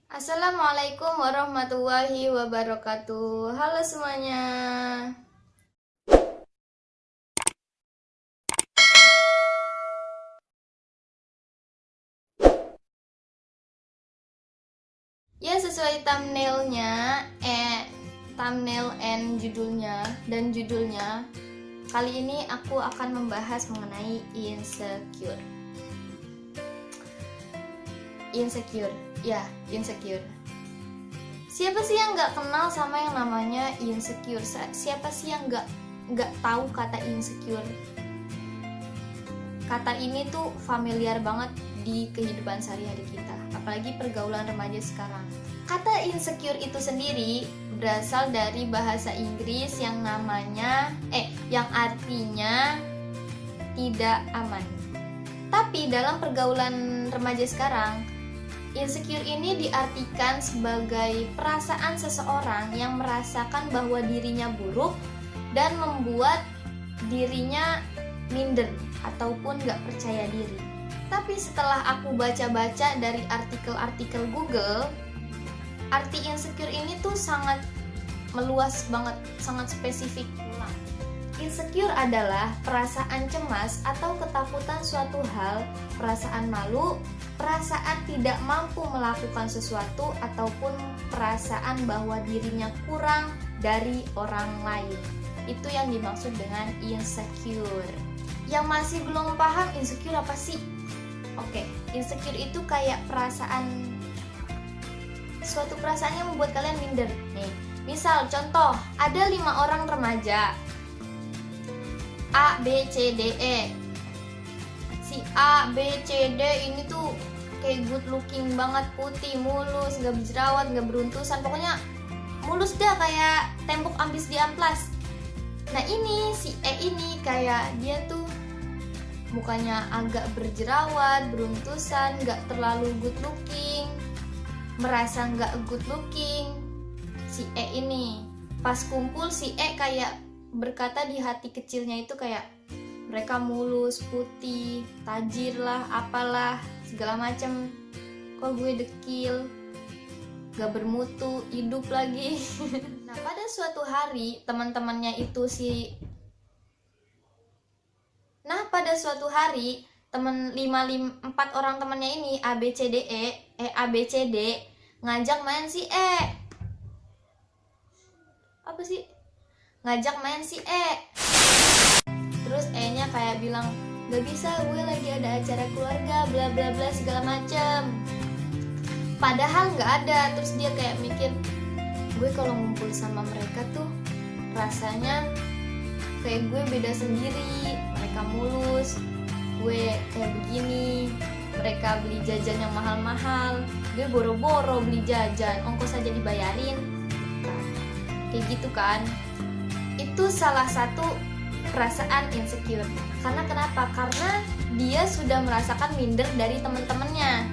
Assalamualaikum warahmatullahi wabarakatuh. Halo semuanya. Ya, sesuai thumbnailnya, thumbnail and judulnya dan judulnya, kali ini aku akan membahas mengenai insecure. Insecure. Siapa sih yang nggak kenal sama yang namanya insecure? Siapa sih yang nggak tahu kata insecure? Kata ini tuh familiar banget di kehidupan sehari-hari kita, apalagi pergaulan remaja sekarang. Kata insecure itu sendiri berasal dari bahasa Inggris yang artinya tidak aman. Tapi dalam pergaulan remaja sekarang, insecure ini diartikan sebagai perasaan seseorang yang merasakan bahwa dirinya buruk dan membuat dirinya minder ataupun gak percaya diri. Tapi setelah aku baca-baca dari artikel-artikel Google, arti insecure ini tuh sangat meluas banget, sangat spesifik pula. Insecure adalah perasaan cemas atau ketakutan suatu hal, perasaan malu, perasaan tidak mampu melakukan sesuatu, ataupun perasaan bahwa dirinya kurang dari orang lain. Itu yang dimaksud dengan insecure. Yang masih belum paham insecure apa sih? Oke, insecure itu kayak suatu perasaan yang membuat kalian minder. Nih, misal contoh, ada 5 orang remaja A, B, C, D, E. Si A, B, C, D ini tuh kayak good looking banget, putih, mulus, gak berjerawat, gak beruntusan, pokoknya mulus dah kayak tembok ambis di amplas. Nah ini si E ini kayak dia tuh mukanya agak berjerawat, beruntusan, gak terlalu good looking, merasa gak good looking. Si E ini pas kumpul, si E kayak berkata di hati kecilnya itu kayak mereka mulus, putih, tajir lah, apalah, segala macem. Kok gue dekil, gak bermutu, hidup lagi. Nah pada suatu hari teman-temannya itu empat orang temannya ini A B C D ngajak main si E. Apa sih? Ngajak main si E. Terus E-nya kayak bilang, "Gak bisa, gue lagi ada acara keluarga, bla bla bla segala macem." Padahal nggak ada. Terus dia kayak mikir, gue kalau ngumpul sama mereka tuh rasanya kayak gue beda sendiri. Mereka mulus, gue kayak begini. Mereka beli jajan yang mahal-mahal, gue boro-boro beli jajan, ongkos aja dibayarin. Nah, kayak gitu kan. Itu salah satu perasaan insecure. Karena kenapa? Karena dia sudah merasakan minder dari teman-temannya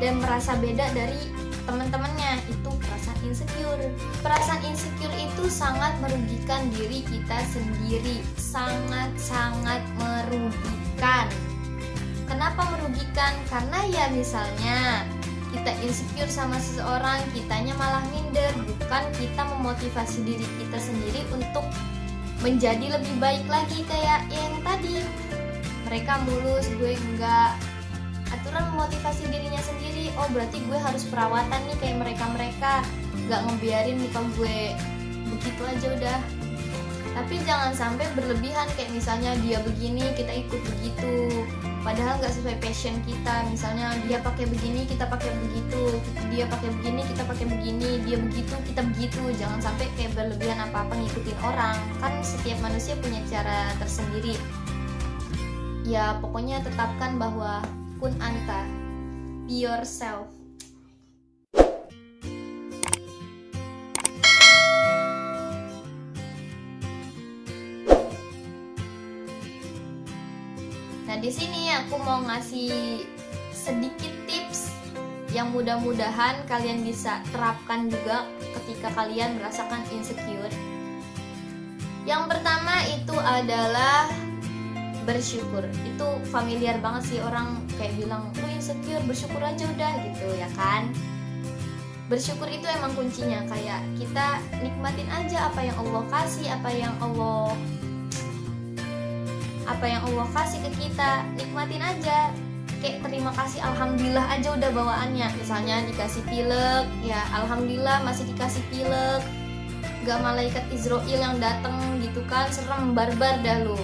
dan merasa beda dari teman-temannya. Itu perasaan insecure. Perasaan insecure itu sangat merugikan diri kita sendiri, sangat-sangat merugikan. Kenapa merugikan? Karena ya misalnya kita insecure sama seseorang, kitanya malah minder, bukan kita memotivasi diri kita sendiri untuk menjadi lebih baik lagi. Kayak yang tadi, mereka mulus, gue enggak. Aturan memotivasi dirinya sendiri, oh berarti gue harus perawatan nih kayak mereka, gak ngebiarin muka gue begitu aja udah. Tapi jangan sampai berlebihan, kayak misalnya dia begini kita ikut begitu, padahal gak sesuai passion kita. Misalnya dia pakai begini kita pakai begitu, dia pakai begini kita pakai begini, dia begitu kita begitu. Jangan sampai kayak berlebihan apa-apa ngikutin orang. Kan setiap manusia punya cara tersendiri. Ya pokoknya tetapkan bahwa kun anta, be yourself. Nah di sini aku mau ngasih sedikit tips yang mudah-mudahan kalian bisa terapkan juga ketika kalian merasakan insecure. Yang pertama itu adalah bersyukur. Itu familiar banget sih, orang kayak bilang lu insecure, bersyukur aja udah gitu ya kan. Bersyukur itu emang kuncinya, kayak kita nikmatin aja apa yang Allah kasih, apa yang Allah kasih ke kita, nikmatin aja. Kayak terima kasih, alhamdulillah aja udah bawaannya. Misalnya dikasih pilek, ya alhamdulillah masih dikasih pilek. Gak malaikat Israel yang dateng gitu kan, serem, barbar dah lu.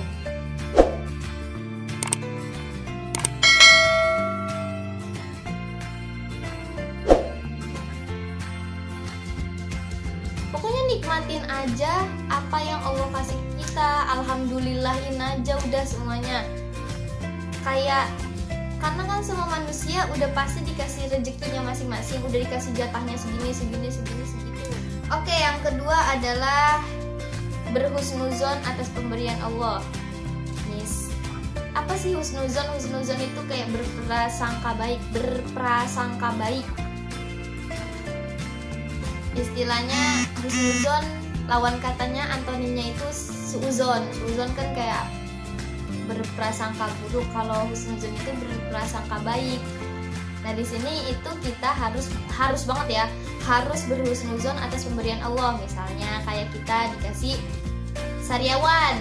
Pokoknya nikmatin aja apa yang Allah kasih kita, alhamdulillahin aja udah semuanya. Kayak karena kan semua manusia udah pasti dikasih rezekinya masing-masing, udah dikasih jatahnya segini segitu. Oke, yang kedua adalah berhusnuzon atas pemberian Allah. Nis, apa sih husnuzon? Husnuzon itu kayak berprasangka baik. Istilahnya husnuzon, lawan katanya antoninya itu suuzon. Suuzon kan kayak berprasangka buruk, kalau husnuzon itu berprasangka baik. Nah di sini itu kita harus banget ya, harus berhusnuzon atas pemberian Allah. Misalnya kayak kita dikasih sariawan,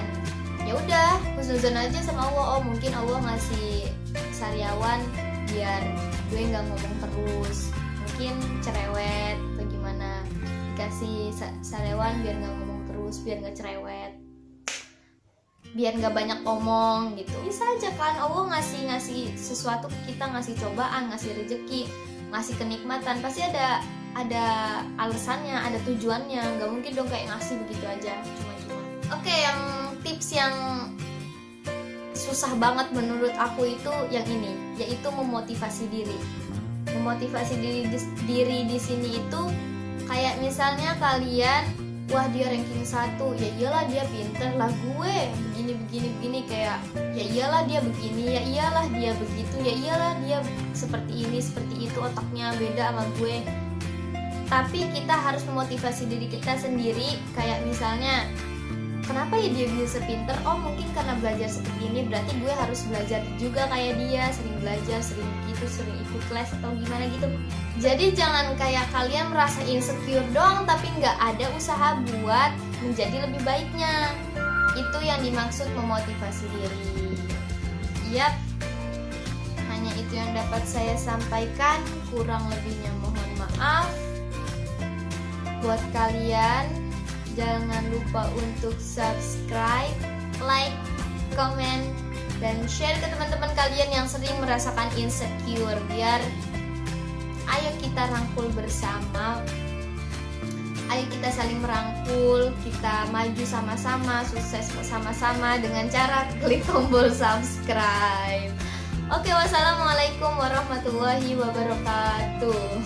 ya udah husnuzon aja sama Allah. Oh mungkin Allah ngasih sariawan biar gue nggak ngomong terus, mungkin cerewet atau gimana. Dikasih sariawan biar nggak ngomong terus, biar nggak cerewet, biar nggak banyak omong gitu. Bisa aja kan Allah ngasih sesuatu ke kita, ngasih cobaan, ngasih rezeki, ngasih kenikmatan, pasti ada alasannya, ada tujuannya. Nggak mungkin dong kayak ngasih begitu aja cuma-cuma. Oke, yang tips yang susah banget menurut aku itu yang ini, yaitu memotivasi diri. Memotivasi diri di sini itu kayak misalnya kalian, wah dia ranking 1, ya iyalah dia pinter lah, gue begini, kayak ya iyalah dia begini, ya iyalah dia begitu, ya iyalah dia seperti ini seperti itu, otaknya beda sama gue. Tapi kita harus memotivasi diri kita sendiri, kayak misalnya kenapa ya dia bisa pinter? Oh mungkin karena belajar seperti ini, berarti gue harus belajar juga kayak dia, sering belajar, sering ikut les atau gimana gitu. Jadi jangan kayak kalian merasa insecure dong, tapi nggak ada usaha buat menjadi lebih baiknya. Itu yang dimaksud memotivasi diri. Yap, hanya itu yang dapat saya sampaikan, kurang lebihnya mohon maaf. Buat kalian, jangan lupa untuk subscribe, like, comment, dan share ke teman-teman kalian yang sering merasakan insecure. Biar ayo kita rangkul bersama, ayo kita saling merangkul, kita maju sama-sama, sukses bersama-sama dengan cara klik tombol subscribe. Oke, wassalamualaikum warahmatullahi wabarakatuh.